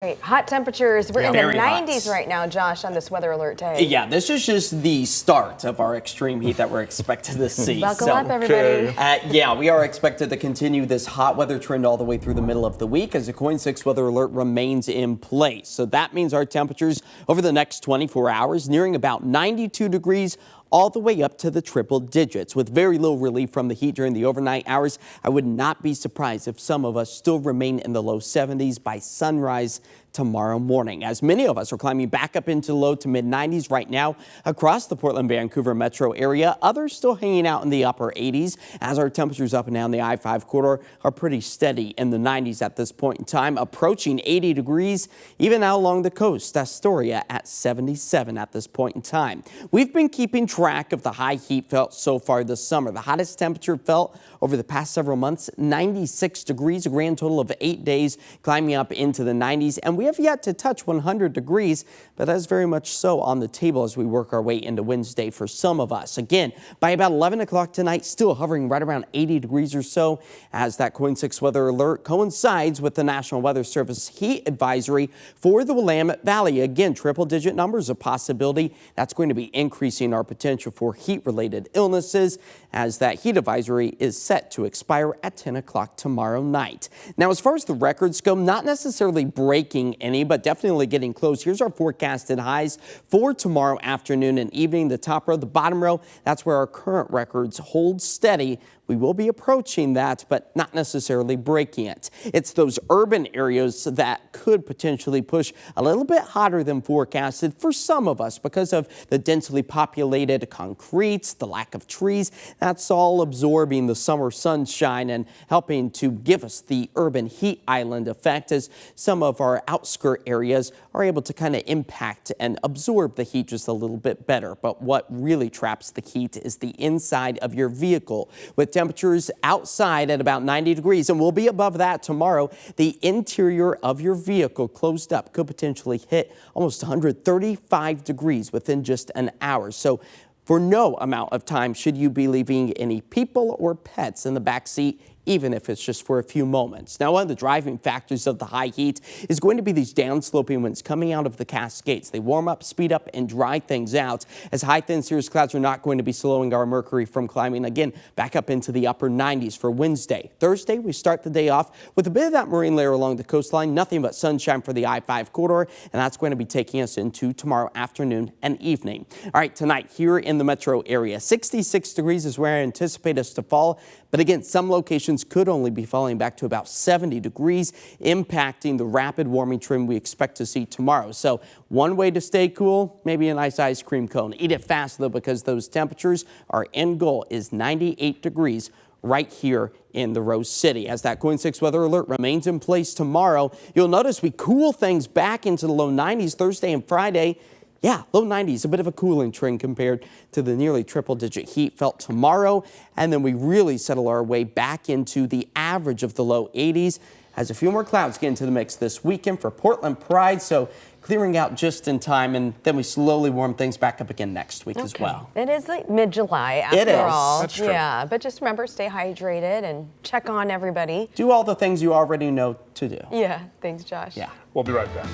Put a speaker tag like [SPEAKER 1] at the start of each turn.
[SPEAKER 1] Great. Hot temperatures. We're in the
[SPEAKER 2] Very
[SPEAKER 1] 90s
[SPEAKER 2] hot.
[SPEAKER 1] right now, Josh, on this weather alert day.
[SPEAKER 2] Yeah, this is just the start of our extreme heat that we're expected to see.
[SPEAKER 1] Buckle up, everybody.
[SPEAKER 2] Yeah, we are expected to continue this hot weather trend all the way through the middle of the week as the KOIN 6 weather alert remains in place. So that means our temperatures over the next 24 hours nearing about 92 degrees all the way up to the triple digits. With very little relief from the heat during the overnight hours, I would not be surprised if some of us still remain in the low 70s by sunrise tomorrow morning, as many of us are climbing back up into the low to mid 90s right now across the Portland, Vancouver metro area. Others still hanging out in the upper 80s as our temperatures up and down the I-5 corridor are pretty steady in the 90s at this point in time, approaching 80 degrees even out along the coast. Astoria at 77 at this point in time. We've been keeping track of the high heat felt so far this summer. The hottest temperature felt over the past several months, 96 degrees, a grand total of 8 days, climbing up into the 90s. And we have yet to touch 100 degrees, but that is very much so on the table as we work our way into Wednesday for some of us. Again, by about 11 o'clock tonight, still hovering right around 80 degrees or so as that KOIN 6 weather alert coincides with the National Weather Service heat advisory for the Willamette Valley. Again, triple-digit numbers a possibility. That's going to be increasing our potential for heat-related illnesses as that heat advisory is set to expire at 10 o'clock tomorrow night. Now, as far as the records go, not necessarily breaking any, but definitely getting close. Here's our forecasted highs for tomorrow afternoon and evening. The top row, the bottom row, that's where our current records hold steady. We will be approaching that, but not necessarily breaking it. It's those urban areas that could potentially push a little bit hotter than forecasted for some of us because of the densely populated concrete, the lack of trees. That's all absorbing the summer sunshine and helping to give us the urban heat island effect as some of our outskirt areas are able to kind of impact and absorb the heat just a little bit better. But what really traps the heat is the inside of your vehicle. With temperatures outside at about 90 degrees, and we'll be above that tomorrow, the interior of your vehicle closed up could potentially hit almost 135 degrees within just an hour. So for no amount of time should you be leaving any people or pets in the back seat, even if it's just for a few moments. Now, one of the driving factors of the high heat is going to be these downsloping winds coming out of the Cascades. They warm up, speed up, and dry things out as high, thin cirrus clouds are not going to be slowing our mercury from climbing again back up into the upper 90s for Wednesday. Thursday, we start the day off with a bit of that marine layer along the coastline, nothing but sunshine for the I-5 corridor, and that's going to be taking us into tomorrow afternoon and evening. All right, tonight here in the metro area, 66 degrees is where I anticipate us to fall, but again, some locations could only be falling back to about 70 degrees, impacting the rapid warming trend we expect to see tomorrow. So one way to stay cool, maybe a nice ice cream cone. Eat it fast though, because those temperatures, our end goal is 98 degrees right here in the Rose City. As that KOIN 6 weather alert remains in place tomorrow, you'll notice we cool things back into the low 90s Thursday and Friday. Yeah, low 90s, a bit of a cooling trend compared to the nearly triple-digit heat felt tomorrow. And then we really settle our way back into the average of the low 80s as a few more clouds get into the mix this weekend for Portland Pride. So clearing out just in time, and then we slowly warm things back up again next week as well.
[SPEAKER 1] It is like mid-July after all.
[SPEAKER 3] That's true.
[SPEAKER 1] Yeah, but just remember, stay hydrated and check on everybody.
[SPEAKER 2] Do all the things you already know to do.
[SPEAKER 1] Yeah, thanks, Josh.
[SPEAKER 2] Yeah.
[SPEAKER 3] We'll be right back.